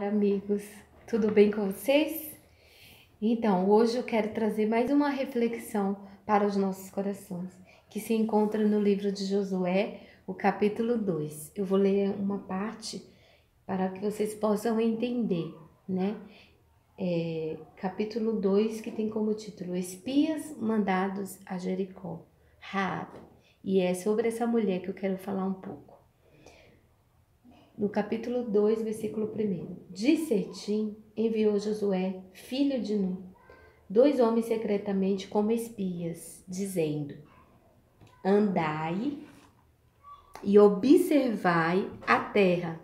Olá, amigos, tudo bem com vocês? Então, hoje eu quero trazer mais uma reflexão para os nossos corações, que se encontra no livro de Josué, o capítulo 2. Eu vou ler uma parte para que vocês possam entender, né? Capítulo 2, que tem como título Espias mandados a Jericó, Raabe. E é sobre essa mulher que eu quero falar um pouco. No capítulo 2, versículo 1. De Setim enviou Josué, filho de Nun, 2 homens secretamente como espias, dizendo: Andai e observai a terra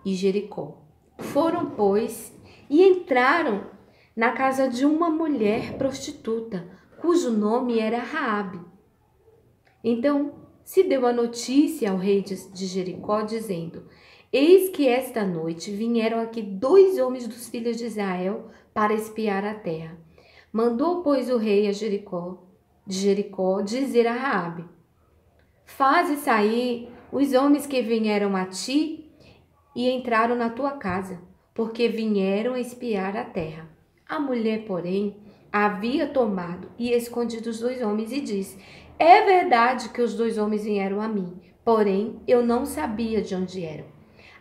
e Jericó. Foram, pois, e entraram na casa de uma mulher prostituta, cujo nome era Raabe. Então se deu a notícia ao rei de Jericó, dizendo: Eis que esta noite vieram aqui 2 homens dos filhos de Israel para espiar a terra. Mandou, pois, o rei de Jericó dizer a Raabe: Faze sair os homens que vieram a ti e entraram na tua casa, porque vieram espiar a terra. A mulher, porém, havia tomado e escondido os 2 homens e disse: É verdade que os 2 homens vieram a mim, porém eu não sabia de onde eram.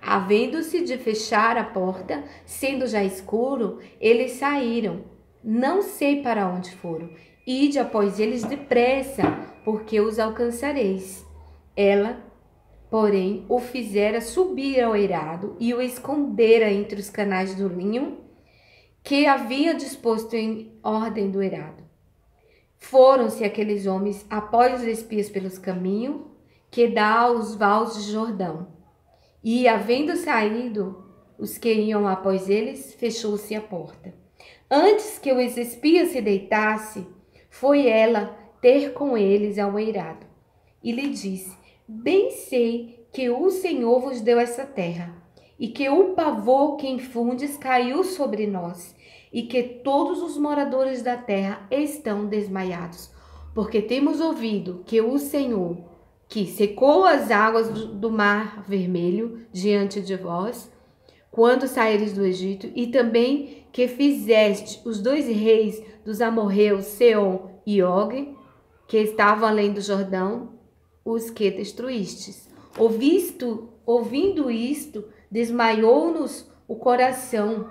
Havendo-se de fechar a porta, sendo já escuro, eles saíram. Não sei para onde foram. Ide após eles depressa, porque os alcançareis. Ela, porém, o fizera subir ao eirado e o escondera entre os canais do linho que havia disposto em ordem do eirado. Foram-se aqueles homens após os espias pelos caminhos que dá aos vales de Jordão. E, havendo saído os que iam após eles, fechou-se a porta. Antes que os espias se deitassem, foi ela ter com eles ao eirado. E lhe disse: Bem sei que o Senhor vos deu essa terra, e que o pavor que infundes caiu sobre nós, e que todos os moradores da terra estão desmaiados, porque temos ouvido que o Senhor, que secou as águas do mar vermelho diante de vós, quando saíres do Egito, e também que fizeste os 2 reis dos amorreus, Seom e Og, que estavam além do Jordão, os que destruístes. Ouvindo isto, desmaiou-nos o coração,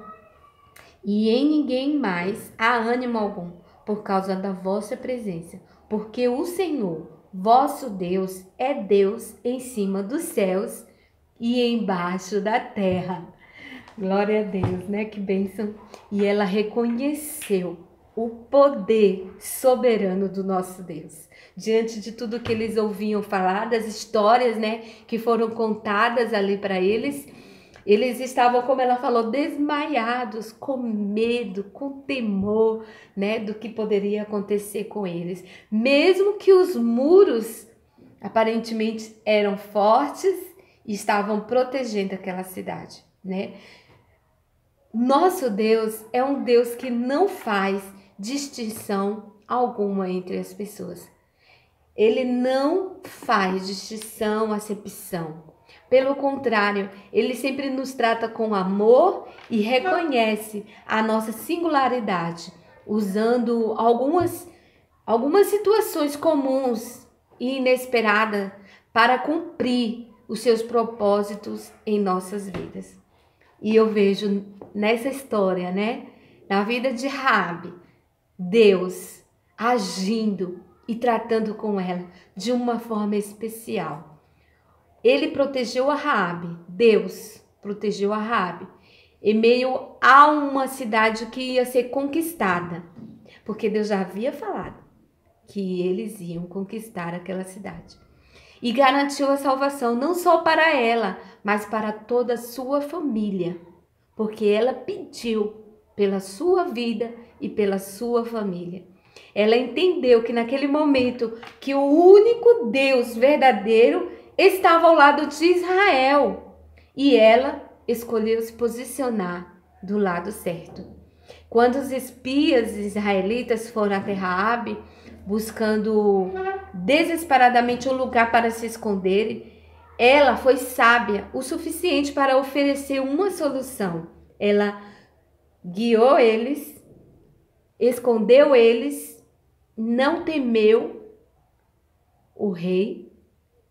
e em ninguém mais há ânimo algum, por causa da vossa presença, porque o Senhor, vosso Deus, é Deus em cima dos céus e embaixo da terra. Glória a Deus, né? Que bênção. E ela reconheceu o poder soberano do nosso Deus. Diante de tudo que eles ouviam falar, das histórias, né, que foram contadas ali para eles, eles estavam, como ela falou, desmaiados, com medo, com temor, né, do que poderia acontecer com eles. Mesmo que os muros aparentemente eram fortes e estavam protegendo aquela cidade, né? Nosso Deus é um Deus que não faz distinção alguma entre as pessoas. Ele não faz distinção, acepção. Pelo contrário, ele sempre nos trata com amor e reconhece a nossa singularidade, usando algumas situações comuns e inesperadas para cumprir os seus propósitos em nossas vidas. E eu vejo nessa história, né, na vida de Raabe, Deus agindo e tratando com ela de uma forma especial. Ele protegeu a Raabe, Deus protegeu a Raabe, em meio a uma cidade que ia ser conquistada, porque Deus já havia falado que eles iam conquistar aquela cidade. E garantiu a salvação não só para ela, mas para toda a sua família, porque ela pediu pela sua vida e pela sua família. Ela entendeu que naquele momento que o único Deus verdadeiro estava ao lado de Israel, e ela escolheu se posicionar do lado certo. Quando os espias israelitas foram até Raabe, buscando desesperadamente um lugar para se esconderem, ela foi sábia o suficiente para oferecer uma solução. Ela guiou eles, escondeu eles, não temeu o rei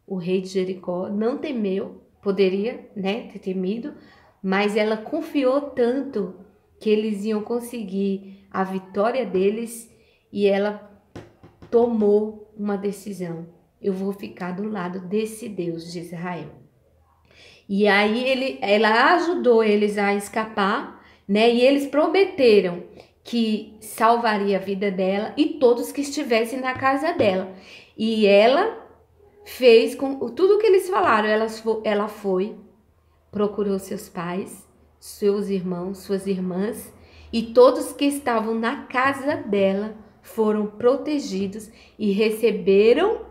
de Jericó, não temeu, poderia, né, ter temido, mas ela confiou tanto que eles iam conseguir a vitória deles e ela tomou uma decisão. Eu vou ficar do lado desse Deus de Israel. E aí ela ajudou eles a escapar, né? E eles prometeram que salvaria a vida dela e todos que estivessem na casa dela. E ela fez com tudo que eles falaram. Ela foi, procurou seus pais, seus irmãos, suas irmãs, e todos que estavam na casa dela foram protegidos e receberam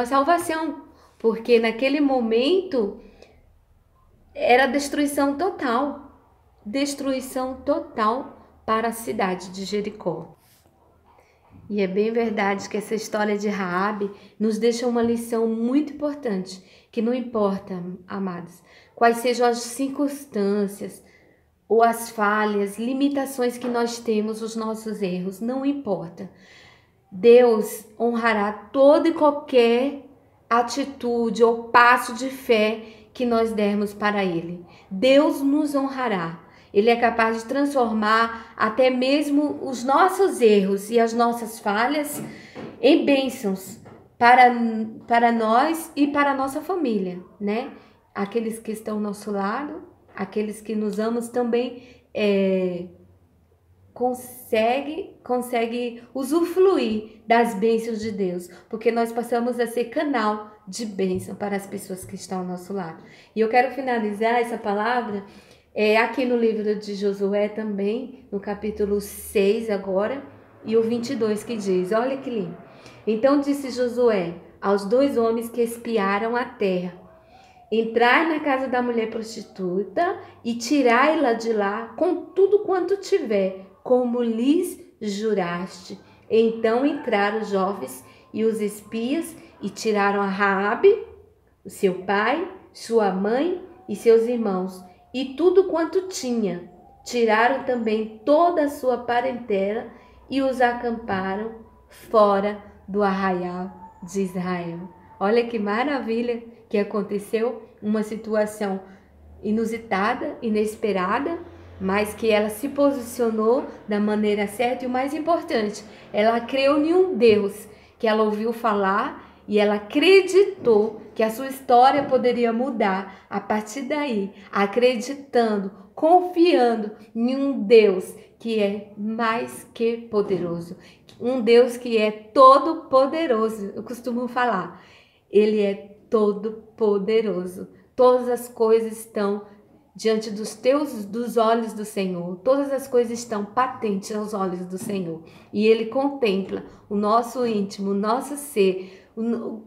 a salvação, porque naquele momento era destruição total para a cidade de Jericó. E é bem verdade que essa história de Raabe nos deixa uma lição muito importante, que não importa, amados, quais sejam as circunstâncias ou as falhas, limitações que nós temos, os nossos erros, não importa. Deus honrará toda e qualquer atitude ou passo de fé que nós dermos para Ele. Deus nos honrará. Ele é capaz de transformar até mesmo os nossos erros e as nossas falhas em bênçãos para nós e para a nossa família, né? Aqueles que estão ao nosso lado, aqueles que nos amam também consegue usufruir das bênçãos de Deus, porque nós passamos a ser canal de bênção para as pessoas que estão ao nosso lado. E eu quero finalizar essa palavra aqui no livro de Josué também, no capítulo 6 agora, e o 22 que diz, olha que lindo. Então disse Josué aos 2 homens que espiaram a terra: entrai na casa da mulher prostituta e tirai-la de lá com tudo quanto tiver, como lhes juraste. Então entraram os jovens e os espias e tiraram a Raabe, o seu pai, sua mãe e seus irmãos, e tudo quanto tinha. Tiraram também toda a sua parentela e os acamparam fora do arraial de Israel. Olha que maravilha que aconteceu, uma situação inusitada, inesperada, mas que ela se posicionou da maneira certa e o mais importante, ela creu em um Deus que ela ouviu falar e ela acreditou que a sua história poderia mudar a partir daí, acreditando, confiando em um Deus que é mais que poderoso, um Deus que é todo poderoso. Eu costumo falar, Ele é todo poderoso. Todas as coisas estão diante dos olhos do Senhor. Todas as coisas estão patentes aos olhos do Senhor. E Ele contempla o nosso íntimo, o nosso ser.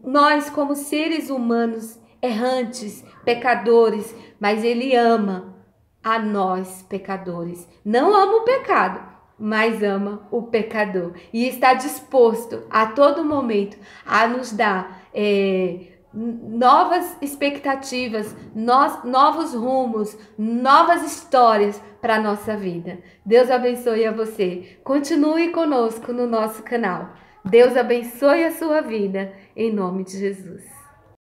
Nós como seres humanos errantes, pecadores, mas Ele ama a nós pecadores. Não ama o pecado, mas ama o pecador. E está disposto a todo momento a nos dar novas expectativas, novos rumos, novas histórias para a nossa vida. Deus abençoe a você. Continue conosco no nosso canal. Deus abençoe a sua vida, em nome de Jesus.